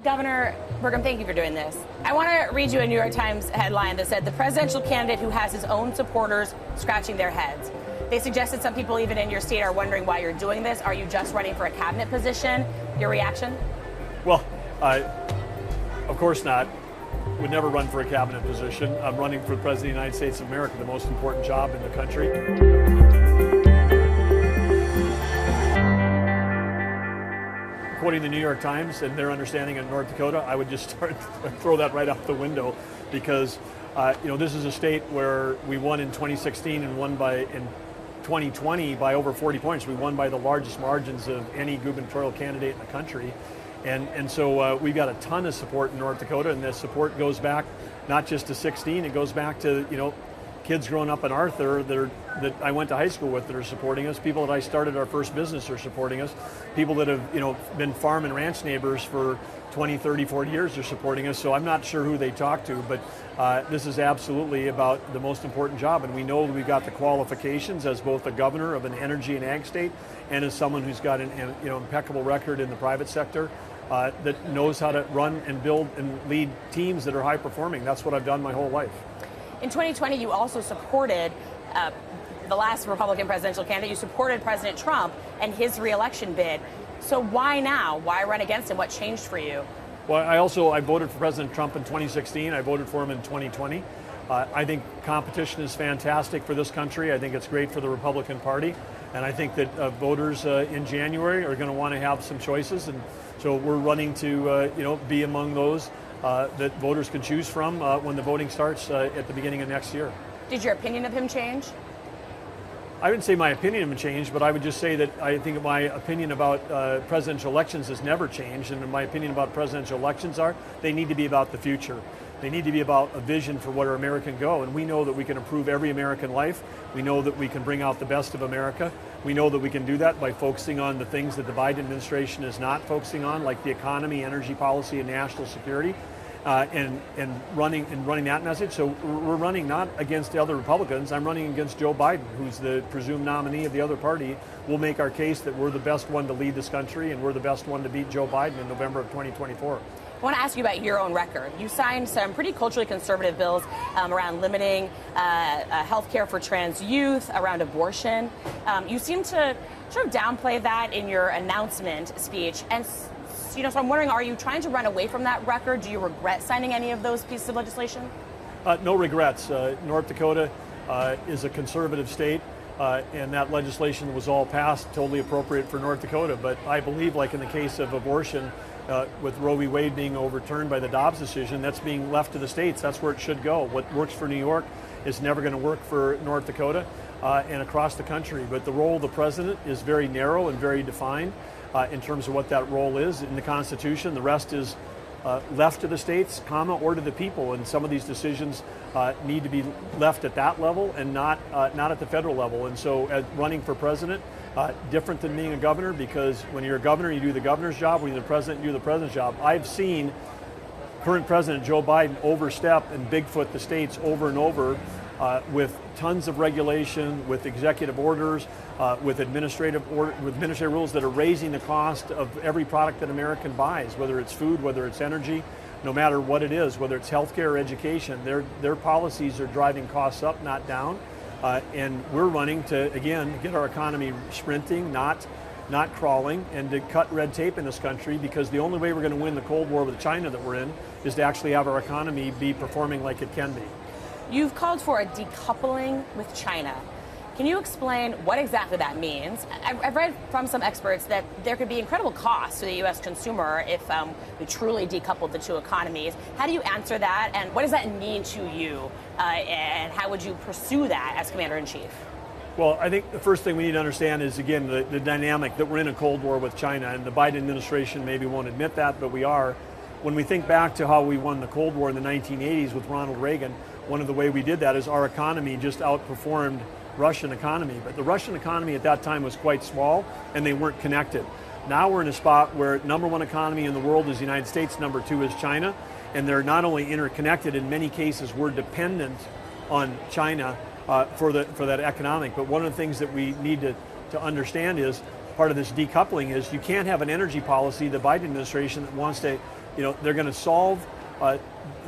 Governor Burgum, thank you for doing this. I want to read you a New York Times headline that said, the presidential candidate who has his own supporters scratching their heads. They suggested some people even in your state are wondering why you're doing this. Are you just running for a cabinet position? Your reaction? Well, of course not. Would never run for a cabinet position. I'm running for the President of the United States of America, the most important job in the country. Quoting the New York Times and their understanding of North Dakota, I would just throw that right out the window because this is a state where we won in 2016 and won in 2020 by over 40 points. We won by the largest margins of any gubernatorial candidate in the country. And so we've got a ton of support in North Dakota, and this support goes back not just to 16, it goes back to, kids growing up in Arthur that I went to high school with that are supporting us, people that I started our first business are supporting us, people that have, been farm and ranch neighbors for 20, 30, 40 years are supporting us. So I'm not sure who they talk to, but this is absolutely about the most important job. And we know that we've got the qualifications as both a governor of an energy and ag state and as someone who's got an impeccable record in the private sector that knows how to run and build and lead teams that are high performing. That's what I've done my whole life. In 2020, you also supported the last Republican presidential candidate. You supported President Trump and his re-election bid. So why now? Why run against him? What changed for you? Well, I voted for President Trump in 2016. I voted for him in 2020. I think competition is fantastic for this country. I think it's great for the Republican Party. And I think that voters in January are going to want to have some choices. And so we're running to be among those that voters can choose from when the voting starts at the beginning of next year. Did your opinion of him change? I wouldn't say my opinion of him changed, but I would just say that I think my opinion about presidential elections has never changed. And my opinion about presidential elections they need to be about the future. They need to be about a vision for where America can go. And we know that we can improve every American life. We know that we can bring out the best of America. We know that we can do that by focusing on the things that the Biden administration is not focusing on, like the economy, energy policy, and national security, and running that message. So we're running not against the other Republicans. I'm running against Joe Biden, who's the presumed nominee of the other party. We'll make our case that we're the best one to lead this country, and we're the best one to beat Joe Biden in November of 2024. I want to ask you about your own record. You signed some pretty culturally conservative bills around limiting health care for trans youth, around abortion. You seem to sort of downplay that in your announcement speech. And so I'm wondering, are you trying to run away from that record? Do you regret signing any of those pieces of legislation? No regrets. North Dakota is a conservative state, and that legislation was all passed, totally appropriate for North Dakota. But I believe, like in the case of abortion, with Roe v. Wade being overturned by the Dobbs decision, that's being left to the states. That's where it should go. What works for New York is never going to work for North Dakota and across the country. But the role of the president is very narrow and very defined in terms of what that role is in the Constitution. The rest is left to the states, or to the people. And some of these decisions need to be left at that level and not at the federal level. And so running for president, different than being a governor, because when you're a governor, you do the governor's job. When you're the president, you do the president's job. I've seen current President Joe Biden overstep and Bigfoot the states over and over with tons of regulation, with executive orders, with administrative rules that are raising the cost of every product that American buys, whether it's food, whether it's energy, no matter what it is, whether it's healthcare or education. Their policies are driving costs up, not down. And we're running to, again, get our economy sprinting, not crawling, and to cut red tape in this country, because the only way we're going to win the Cold War with China that we're in is to actually have our economy be performing like it can be. You've called for a decoupling with China. Can you explain what exactly that means? I've read from some experts that there could be incredible costs to the U.S. consumer if we truly decoupled the two economies. How do you answer that, and what does that mean to you, and how would you pursue that as Commander-in-Chief? Well, I think the first thing we need to understand is, again, the dynamic that we're in a Cold War with China, and the Biden administration maybe won't admit that, but we are. When we think back to how we won the Cold War in the 1980s with Ronald Reagan, one of the way we did that is our economy just outperformed Russian economy. But the Russian economy at that time was quite small, and they weren't connected. Now we're in a spot where number one economy in the world is the United States, number two is China, and they're not only interconnected, in many cases we're dependent on China for that economic. But one of the things that we need to understand is part of this decoupling is you can't have an energy policy, the Biden administration, that wants to they're going to solve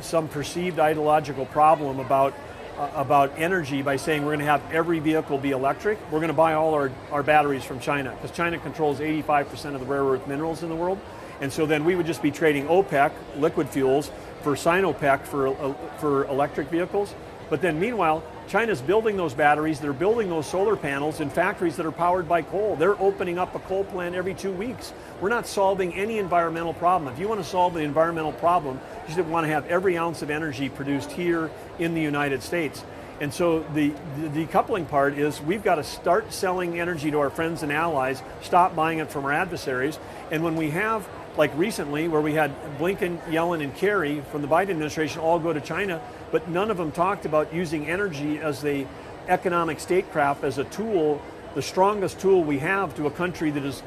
some perceived ideological problem about energy by saying we're going to have every vehicle be electric. We're going to buy all our batteries from China, because China controls 85% of the rare earth minerals in the world. And so then we would just be trading OPEC, liquid fuels, for Sinopec for electric vehicles. But then meanwhile, China's building those batteries, they're building those solar panels in factories that are powered by coal. They're opening up a coal plant every 2 weeks. We're not solving any environmental problem. If you want to solve the environmental problem, you should want to have every ounce of energy produced here in the United States. And so the decoupling part is we've got to start selling energy to our friends and allies, stop buying it from our adversaries. And when we have, like recently, where we had Blinken, Yellen, and Kerry from the Biden administration all go to China, but none of them talked about using energy as the economic statecraft, as a tool, the strongest tool we have to a country that is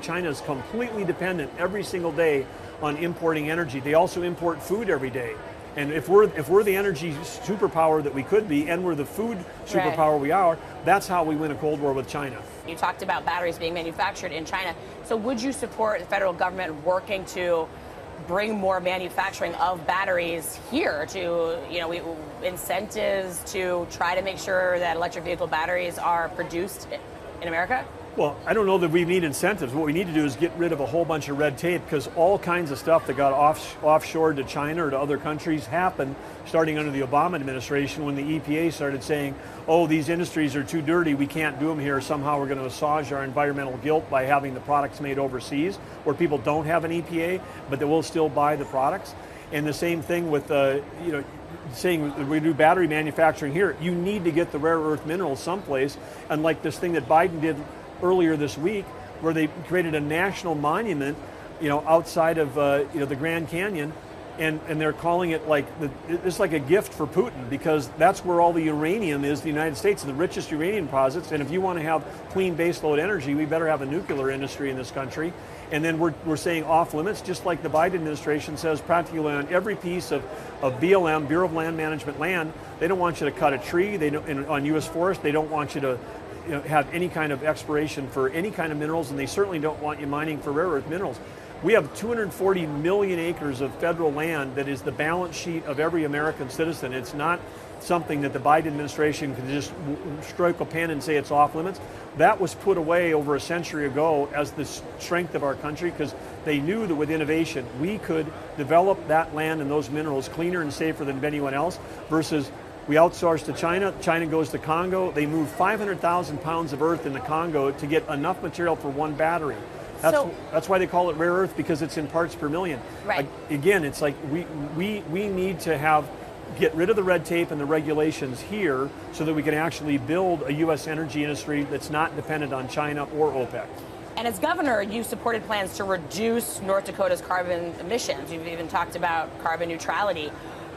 China is completely dependent every single day on importing energy. They also import food every day. And if we're the energy superpower that we could be, and we're the food superpower we are, that's how we win a Cold War with China. You talked about batteries being manufactured in China. So would you support the federal government working to bring more manufacturing of batteries here, to, incentives to try to make sure that electric vehicle batteries are produced in America? Well, I don't know that we need incentives. What we need to do is get rid of a whole bunch of red tape, because all kinds of stuff that got offshored to China or to other countries happened starting under the Obama administration, when the EPA started saying, oh, these industries are too dirty, we can't do them here. Somehow we're going to massage our environmental guilt by having the products made overseas, where people don't have an EPA, but they will still buy the products. And the same thing with, saying we do battery manufacturing here. You need to get the rare earth minerals someplace, unlike this thing that Biden did earlier this week, where they created a national monument, outside of the Grand Canyon, and they're calling it it's like a gift for Putin, because that's where all the uranium is. The United States, the richest uranium deposits, and if you want to have clean baseload energy, we better have a nuclear industry in this country. And then we're saying off limits, just like the Biden administration says practically on every piece of BLM, Bureau of Land Management land. They don't want you to cut a tree. They don't, on U.S. forest, they don't want you to have any kind of exploration for any kind of minerals, and they certainly don't want you mining for rare earth minerals. We have 240 million acres of federal land that is the balance sheet of every American citizen. It's not something that the Biden administration can just stroke a pen and say it's off limits. That was put away over a century ago as the strength of our country, because they knew that with innovation we could develop that land and those minerals cleaner and safer than anyone else, versus we outsource to China. China goes to Congo. They move 500,000 pounds of earth in the Congo to get enough material for one battery. That's why they call it rare earth, because it's in parts per million. Right. Again, it's like we need to get rid of the red tape and the regulations here, so that we can actually build a U.S. energy industry that's not dependent on China or OPEC. And as governor, you supported plans to reduce North Dakota's carbon emissions. You've even talked about carbon neutrality.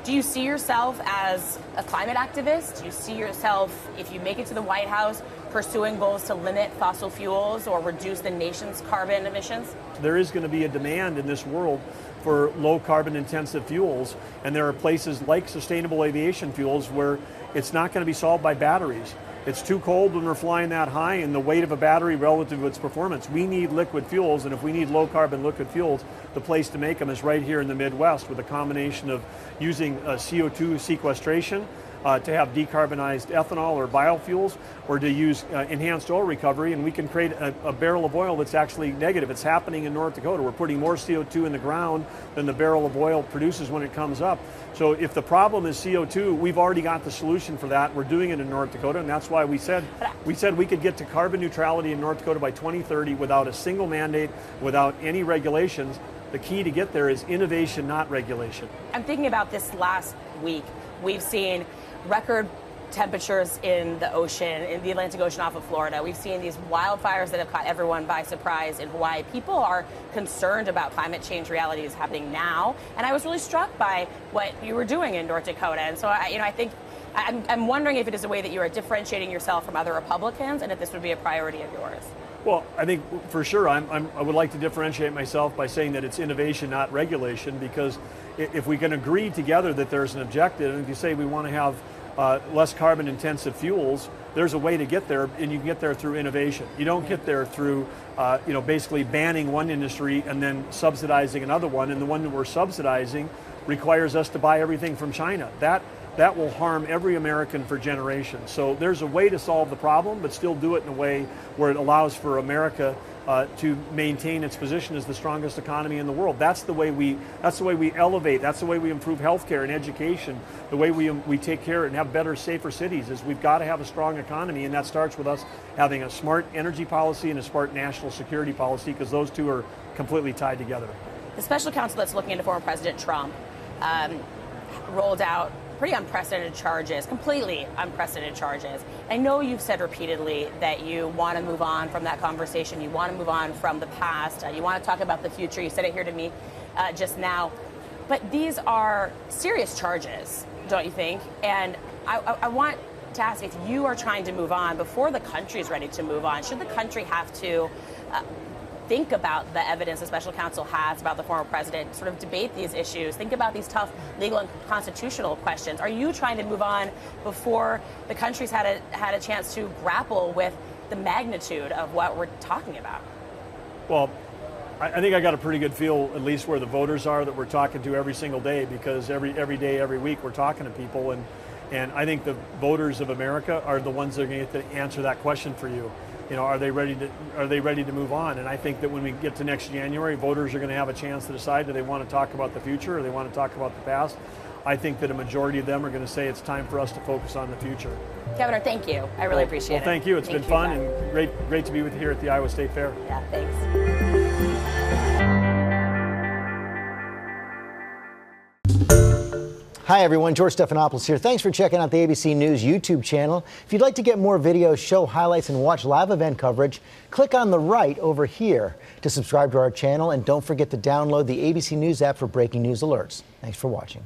Do you see yourself as a climate activist? Do you see yourself, if you make it to the White House, pursuing goals to limit fossil fuels or reduce the nation's carbon emissions? There is going to be a demand in this world for low carbon intensive fuels, and there are places like sustainable aviation fuels where it's not going to be solved by batteries. It's too cold when we're flying that high, and the weight of a battery relative to its performance. We need liquid fuels, and if we need low carbon liquid fuels, the place to make them is right here in the Midwest, with a combination of using CO2 sequestration to have decarbonized ethanol or biofuels, or to use enhanced oil recovery, and we can create a barrel of oil that's actually negative. It's happening in North Dakota. We're putting more CO2 in the ground than the barrel of oil produces when it comes up. So if the problem is CO2, we've already got the solution for that. We're doing it in North Dakota, and that's why we said we could get to carbon neutrality in North Dakota by 2030 without a single mandate, without any regulations. The key to get there is innovation, not regulation. I'm thinking about this last week. We've seen record temperatures in the ocean, in the Atlantic Ocean off of Florida. We've seen these wildfires that have caught everyone by surprise in Hawaii. People are concerned about climate change realities happening now, and I was really struck by what you were doing in North Dakota. And so I think I'm wondering if it is a way that you are differentiating yourself from other Republicans, and if this would be a priority of yours. Well, I think for sure I would like to differentiate myself by saying that it's innovation, not regulation, because if we can agree together that there's an objective, and if you say we want to have less carbon intensive fuels, there's a way to get there, and you can get there through innovation. You don't get there through basically banning one industry and then subsidizing another one, and the one that we're subsidizing requires us to buy everything from China. That will harm every American for generations. So there's a way to solve the problem, but still do it in a way where it allows for America to maintain its position as the strongest economy in the world. That's the way we elevate. That's the way we improve healthcare and education. The way we take care and have better, safer cities is we've got to have a strong economy, and that starts with us having a smart energy policy and a smart national security policy, because those two are completely tied together. The special counsel that's looking into former President Trump rolled out pretty unprecedented charges, completely unprecedented charges. I know you've said repeatedly that you want to move on from that conversation. You want to move on from the past. You want to talk about the future. You said it here to me just now. But these are serious charges, don't you think? And I want to ask, if you are trying to move on before the country is ready to move on, should the country have to think about the evidence the special counsel has about the former president, sort of debate these issues, think about these tough legal and constitutional questions? Are you trying to move on before the country's had a chance to grapple with the magnitude of what we're talking about? Well, I think I got a pretty good feel, at least where the voters are that we're talking to every single day, because every day, every week, we're talking to people, and I think the voters of America are the ones that are going to get to answer that question for you. Are they ready to move on? And I think that when we get to next January, voters are going to have a chance to decide, do they want to talk about the future or they want to talk about the past? I think that a majority of them are going to say it's time for us to focus on the future. Governor, thank you. I really appreciate it. Well, thank you. It's been fun and great to be with you here at the Iowa State Fair. Yeah, thanks. Hi everyone, George Stephanopoulos here. Thanks for checking out the ABC News YouTube channel. If you'd like to get more videos, show highlights, and watch live event coverage, click on the right over here to subscribe to our channel, and don't forget to download the ABC News app for breaking news alerts. Thanks for watching.